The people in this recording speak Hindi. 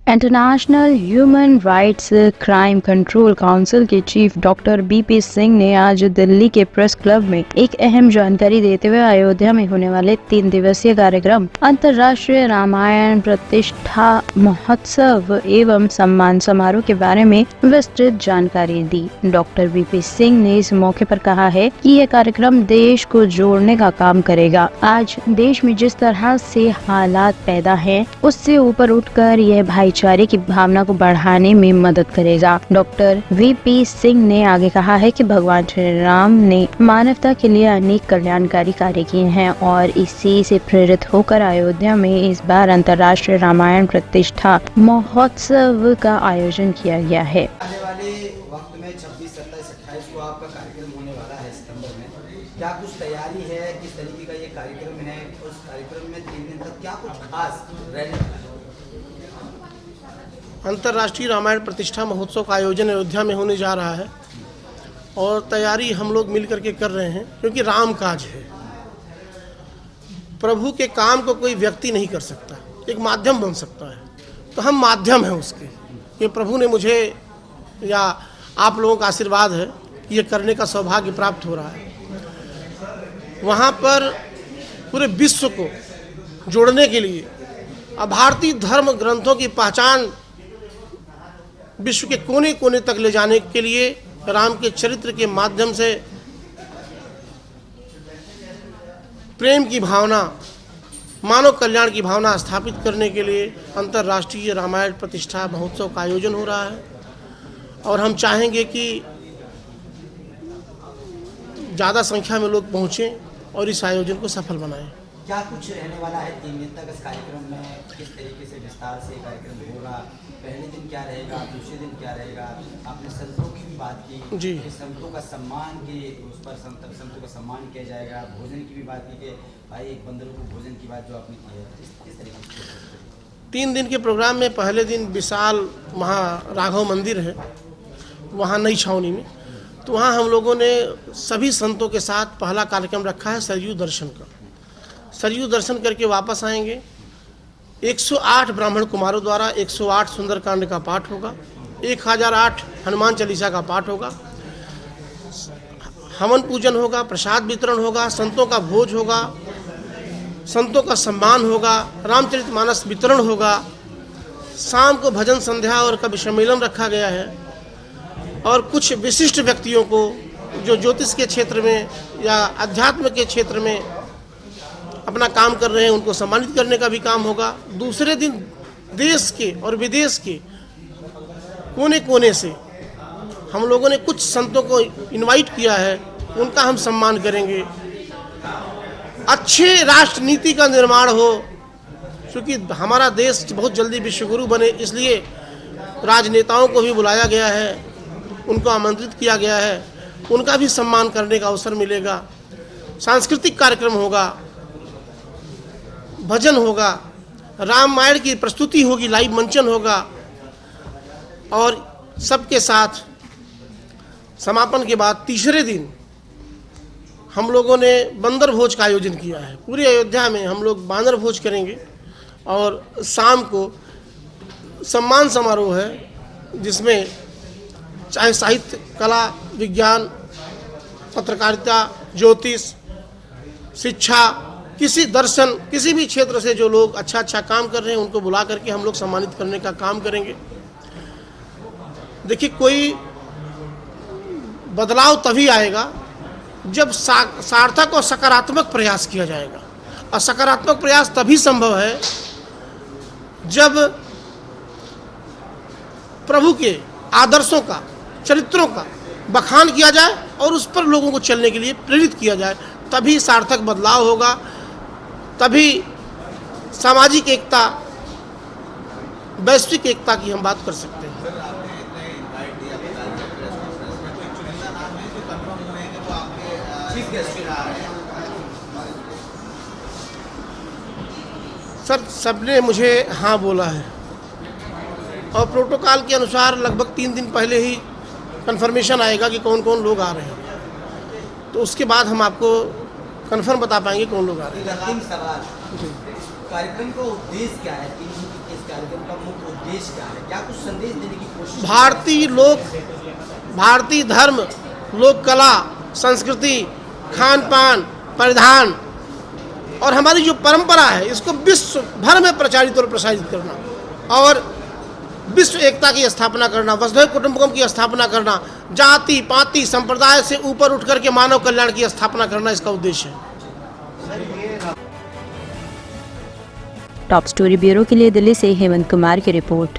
International human rights crime control council के चीफ डॉक्टर बीपी सिंह ने आज दिल्ली के प्रेस क्लब में एक अहम जानकारी देते हुए अयोध्या में होने वाले 3 दिवसीय कार्यक्रम अंतर्राष्ट्रीय रामायण प्रतिष्ठा महोत्सव एवं सम्मान समारोह के बारे में विस्तृत जानकारी दी। डॉक्टर बीपी सिंह ने इस मौके पर कहा है कि यह कार्यक्रम देश को जोड़ने का काम करेगा। आज देश में जिस तरह से हालात पैदा हैं, उससे ऊपर उठकर यह भाईचारे की भावना को बढ़ाने में मदद करेगा। डॉक्टर वीपी सिंह ने आगे कहा है कि भगवान श्री राम ने मानवता के लिए अनेक कल्याणकारी कार्य किए हैं और इसी से प्रेरित होकर अयोध्या में इस बार अंतर्राष्ट्रीय रामायण प्रतिष्ठा महोत्सव का आयोजन किया गया है। आने वाले वक्त में 26, 27, 28 को आपका कार्यक्रम होने वाला है सितंबर में। क्या कुछ तैयारी है? किस तरीके का ये कार्यक्रम है? उस कार्यक्रम में 3 दिन तक क्या कुछ खास रहने वाला है? अंतर्राष्ट्रीय रामायण प्रतिष्ठा महोत्सव का आयोजन अयोध्या में होने जा रहा है और तैयारी हम लोग मिल करके कर रहे हैं, क्योंकि राम काज है। प्रभु के काम को कोई व्यक्ति नहीं कर सकता, एक माध्यम बन सकता है, तो हम माध्यम हैं उसके। ये प्रभु ने मुझे या आप लोगों का आशीर्वाद है कि ये करने का सौभाग्य प्राप्त हो रहा है। वहाँ पर पूरे विश्व को जोड़ने के लिए भारतीय धर्म ग्रंथों की पहचान विश्व के कोने कोने तक ले जाने के लिए राम के चरित्र के माध्यम से प्रेम की भावना, मानव कल्याण की भावना स्थापित करने के लिए अंतर्राष्ट्रीय रामायण प्रतिष्ठा महोत्सव का आयोजन हो रहा है। और हम चाहेंगे कि ज़्यादा संख्या में लोग पहुँचें और इस आयोजन को सफल बनाएं। क्या कुछ रहने वाला है 3 दिन तक इस कार्यक्रम में? किस तरीके से विस्तार से कार्यक्रम होगा? पहले दिन क्या रहेगा, दूसरे दिन क्या रहेगा? आपने संतों की भी बात की जी, कि संतों का सम्मान के उस पर संतों का सम्मान किया जाएगा। भोजन की भी बात की कि भाई एक बंदरों को भोजन की बात जो आपने की है, किस तरीके से? 3 दिन के प्रोग्राम में पहले दिन विशाल वहाँ राघव मंदिर है, वहाँ नई छावनी में, तो वहाँ हम लोगों ने सभी संतों के साथ पहला कार्यक्रम रखा है सरयू दर्शन का। सरयू दर्शन करके वापस आएंगे। 108 ब्राह्मण कुमारों द्वारा 108 सुंदरकांड का पाठ होगा, 1008 हनुमान चालीसा का पाठ होगा, हवन पूजन होगा, प्रसाद वितरण होगा, संतों का भोज होगा, संतों का सम्मान होगा, रामचरितमानस वितरण होगा। शाम को भजन संध्या और कवि सम्मेलन रखा गया है और कुछ विशिष्ट व्यक्तियों को जो ज्योतिष के क्षेत्र में या अध्यात्म के क्षेत्र में अपना काम कर रहे हैं उनको सम्मानित करने का भी काम होगा। दूसरे दिन देश के और विदेश के कोने कोने से हम लोगों ने कुछ संतों को इनवाइट किया है, उनका हम सम्मान करेंगे। अच्छे राष्ट्र नीति का निर्माण हो, क्योंकि हमारा देश बहुत जल्दी विश्वगुरु बने, इसलिए राजनेताओं को भी बुलाया गया है, उनको आमंत्रित किया गया है, उनका भी सम्मान करने का अवसर मिलेगा। सांस्कृतिक कार्यक्रम होगा, भजन होगा, रामायण की प्रस्तुति होगी, लाइव मंचन होगा और सबके साथ समापन के बाद तीसरे दिन हम लोगों ने बंदर भोज का आयोजन किया है। पूरे अयोध्या में हम लोग बांदर भोज करेंगे और शाम को सम्मान समारोह है, जिसमें चाहे साहित्य, कला, विज्ञान, पत्रकारिता, ज्योतिष, शिक्षा, किसी दर्शन, किसी भी क्षेत्र से जो लोग अच्छा अच्छा काम कर रहे हैं उनको बुला करके हम लोग सम्मानित करने का काम करेंगे। देखिए, कोई बदलाव तभी आएगा जब सार्थक और सकारात्मक प्रयास किया जाएगा, और सकारात्मक प्रयास तभी संभव है जब प्रभु के आदर्शों का, चरित्रों का बखान किया जाए और उस पर लोगों को चलने के लिए प्रेरित किया जाए। तभी सार्थक बदलाव होगा, तभी सामाजिक एकता, वैश्विक एकता की हम बात कर सकते हैं। सर, सबने मुझे हाँ बोला है और प्रोटोकॉल के अनुसार लगभग 3 दिन पहले ही कंफर्मेशन आएगा कि कौन कौन लोग आ रहे हैं, तो उसके बाद हम आपको कंफर्म बता पाएंगे कौन लोग आ रहे हैं। कार्यक्रम का उद्देश्य क्या है? 3 दिन की कार्यक्रम का मुख्य उद्देश्य क्या है, क्या कुछ संदेश देने की कोशिश? भारतीय धर्म, लोक कला, संस्कृति, खान पान, परिधान और हमारी जो परंपरा है इसको विश्व भर में प्रचारित और प्रसारित करना और विश्व एकता की स्थापना करना, वसुधैव कुटुंबकम की स्थापना करना, जाति पाति संप्रदाय से ऊपर उठ करके मानव कल्याण की स्थापना करना इसका उद्देश्य है। टॉप स्टोरी ब्यूरो के लिए दिल्ली से हेमंत कुमार की रिपोर्ट।